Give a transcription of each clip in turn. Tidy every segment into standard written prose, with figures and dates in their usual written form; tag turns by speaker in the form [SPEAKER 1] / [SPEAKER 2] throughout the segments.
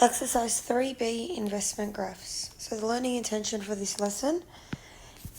[SPEAKER 1] Exercise 3B, investment graphs. So the learning intention for this lesson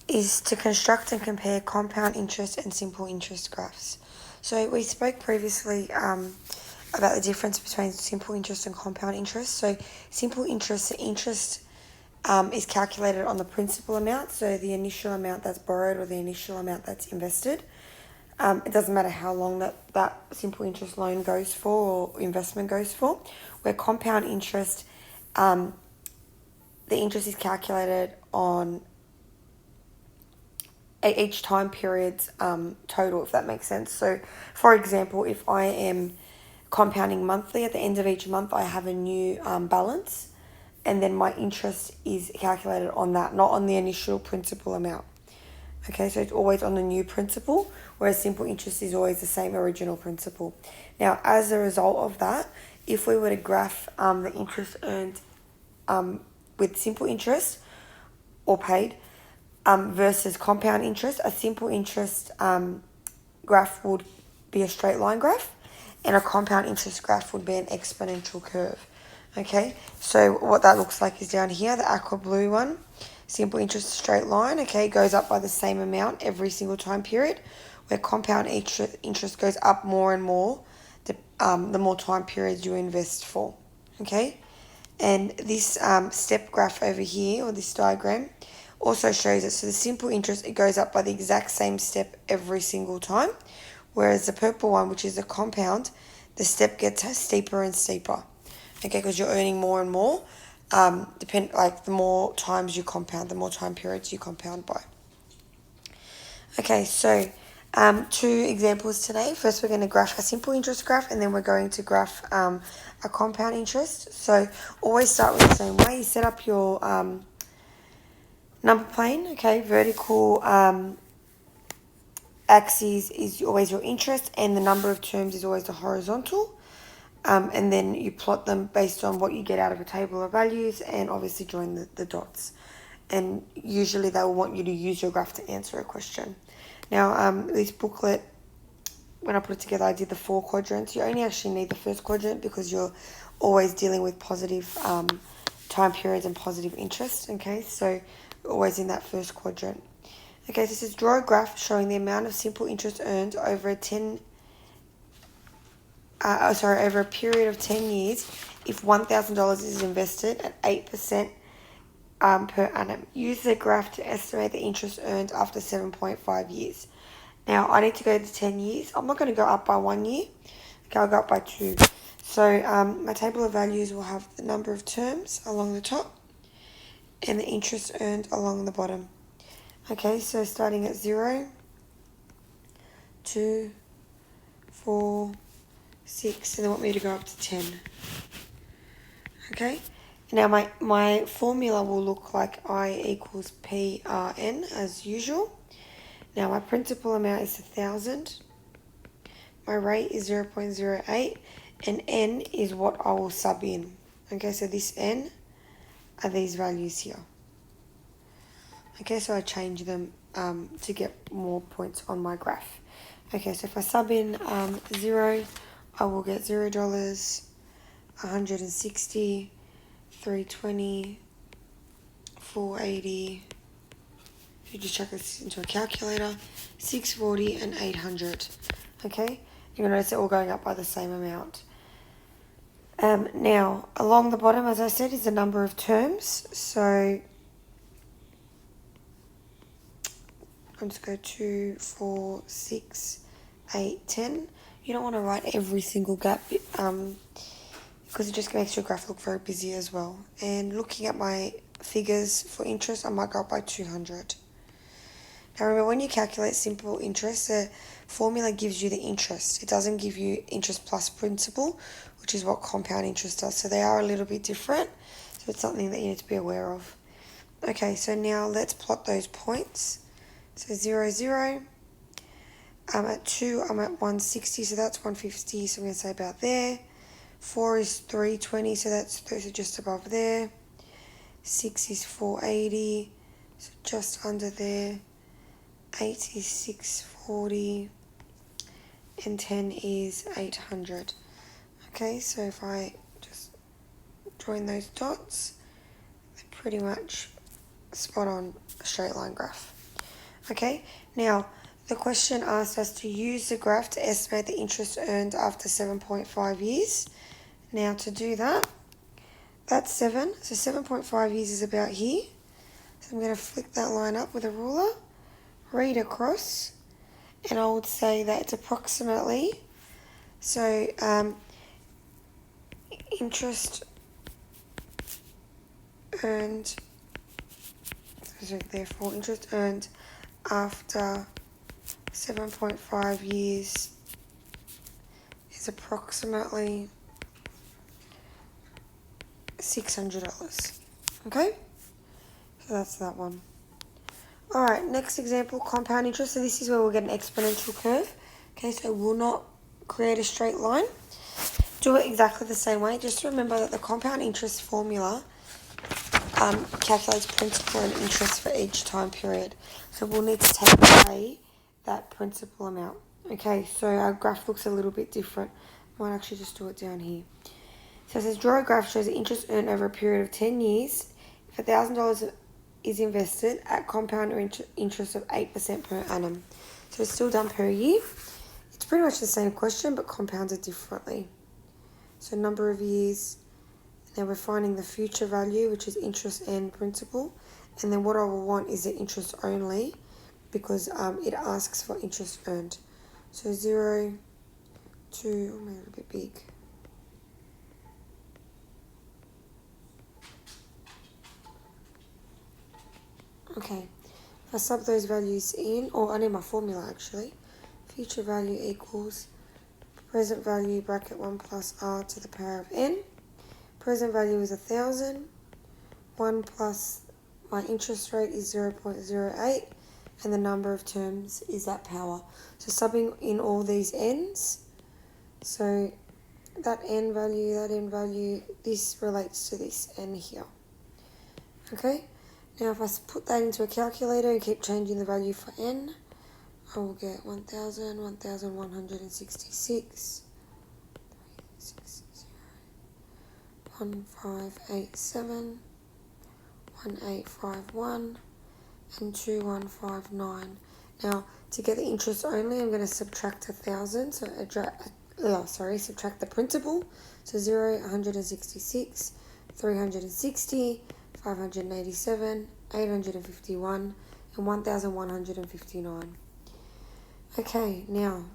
[SPEAKER 1] is to construct and compare compound interest and simple interest graphs. So we spoke previously about the difference between simple interest and compound interest. So simple interest, the interest is calculated on the principal amount, so the initial amount that's borrowed or the initial amount that's invested. It doesn't matter how long that simple interest loan goes for or investment goes for. Where compound interest, the interest is calculated on each time period's total, if that makes sense. So, for example, if I am compounding monthly, at the end of each month I have a new balance, and then my interest is calculated on that, not on the initial principal amount. Okay, so it's always on the new principal, whereas simple interest is always the same original principal. Now, as a result of that, if we were to graph the interest earned with simple interest or paid versus compound interest, a simple interest graph would be a straight line graph, and a compound interest graph would be an exponential curve. Okay, so what that looks like is down here, the aqua blue one. Simple interest straight line, okay, goes up by the same amount every single time period, where compound interest goes up more and more the more time periods you invest for, okay? And this step graph over here, or this diagram, also shows it. So the simple interest, it goes up by the exact same step every single time, whereas the purple one, which is a compound, the step gets steeper and steeper, okay, because you're earning more and more. The more times you compound, the more time periods you compound by. Okay, so 2 examples today. First, we're going to graph a simple interest graph, and then we're going to graph a compound interest. So always start with the same way. You set up your number plane, okay, vertical axis is always your interest, and the number of terms is always the horizontal. And then you plot them based on what you get out of a table of values, and obviously join the dots. And usually they will want you to use your graph to answer a question. Now, this booklet, when I put it together, I did the 4 quadrants. You only actually need the first quadrant because you're always dealing with positive time periods and positive interest, okay? So always in that first quadrant. Okay, so this is draw a graph showing the amount of simple interest earned over a over a period of 10 years if $1,000 is invested at 8% per annum. Use the graph to estimate the interest earned after 7.5 years. Now, I need to go to 10 years. I'm not going to go up by 1 year. Okay, I'll go up by 2. So my table of values will have the number of terms along the top and the interest earned along the bottom. Okay, so starting at 0, 2, 4, 6, and they want me to go up to 10. Okay, now my formula will look like I equals PRN as usual. Now my principal amount is 1,000. My rate is 0.08, and N is what I will sub in. Okay, so this N are these values here. Okay, so I change them to get more points on my graph. Okay, so if I sub in 0, I will get $0, 160, 320, 480. If you just chuck this into a calculator, 640 and 800. Okay, you're gonna notice they're all going up by the same amount. Now along the bottom, as I said, is the number of terms. So I'm just go 2, 4, 6, 8, 10. You don't want to write every single gap because it just makes your graph look very busy as well. And looking at my figures for interest, I might go up by 200. Now remember, when you calculate simple interest, the formula gives you the interest. It doesn't give you interest plus principal, which is what compound interest does. So they are a little bit different. So it's something that you need to be aware of. Okay, so now let's plot those points. So 0, 0. I'm at 2, I'm at 160, so that's 150, so I'm going to say about there. 4 is 320, so that's just above there. 6 is 480, so just under there. 8 is 640, and 10 is 800. Okay, so if I just join those dots. They're pretty much spot on a straight line graph. Okay, now the question asked us to use the graph to estimate the interest earned after 7.5 years. Now to do that, that's 7, so 7.5 years is about here. So I'm going to flick that line up with a ruler, read across, and I would say that it's approximately, so interest earned, so therefore interest earned after 7.5 years is approximately $600. Okay, so that's that one. All right, next example, compound interest. So this is where we'll get an exponential curve. Okay, so we'll not create a straight line. Do it exactly the same way. Just remember that the compound interest formula calculates principal and interest for each time period. So we'll need to take away that principal amount. Okay, so our graph looks a little bit different. Might actually just do it down here. So it says draw a graph shows the interest earned over a period of 10 years. If $1,000 is invested at compound interest of 8% per annum. So it's still done per year. It's pretty much the same question but compounded differently. So number of years. Now we're finding the future value, which is interest and principal. And then what I will want is the interest only because it asks for interest earned. So 0 to, oh, maybe a little bit big. Okay, if I sub those values in, or I need my formula actually. Future value equals present value bracket 1 plus r to the power of n. Present value is 1,000. 1 plus my interest rate is 0.08. And the number of terms is that power. So subbing in all these n's. So that n value, this relates to this n here. Okay? Now if I put that into a calculator and keep changing the value for n, I will get 1,000, 1,166, 360, 1587, 1851, and 2159. Now to get the interest only, I'm going to subtract 1,000, so subtract the principal. So 0, 166, 360, 587, 851, and 1,159. Okay, now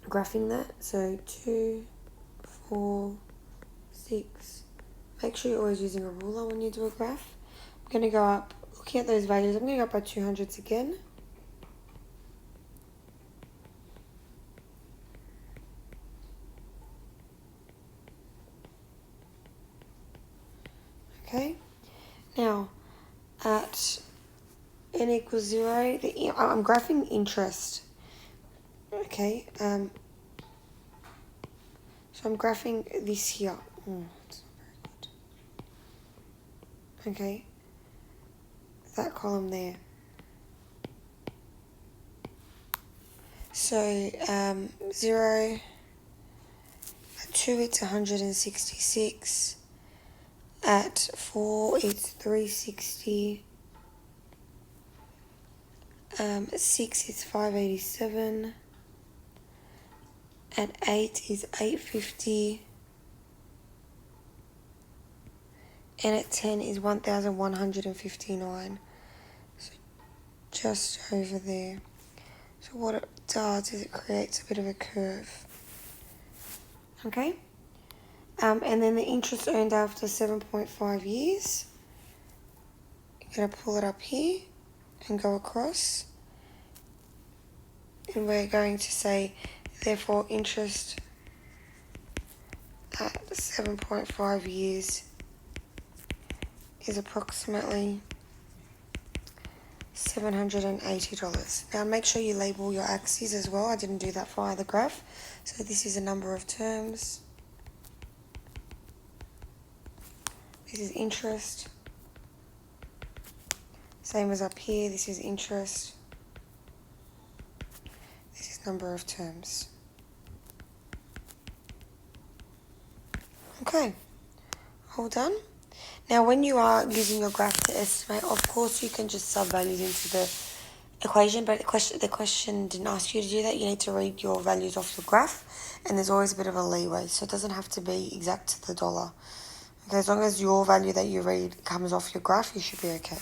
[SPEAKER 1] graphing that. So 2, 4, 6. Make sure you're always using a ruler when you do a graph. I'm going to go up, looking at those values, I'm going to go up by 200s again. Okay, now at n equals 0, I'm graphing interest. Okay, so I'm graphing this here. That's not very good. Okay, that column there. So 0, at 2 it's 166. At 4 it's 360. 6 is 587. At 8 is 850. And at 10 is 1,159. So just over there. So what it does is it creates a bit of a curve. Okay? And then the interest earned after 7.5 years. You're going to pull it up here and go across. And we're going to say, therefore, interest at 7.5 years is approximately $780. Now make sure you label your axes as well. I didn't do that for either graph. So this is a number of terms. This is interest. Same as up here, this is interest. This is number of terms. Okay. Hold on. Now, when you are using your graph to estimate, of course, you can just sub values into the equation, but the question didn't ask you to do that. You need to read your values off your graph, and there's always a bit of a leeway, so it doesn't have to be exact to the dollar. Okay, as long as your value that you read comes off your graph, you should be okay.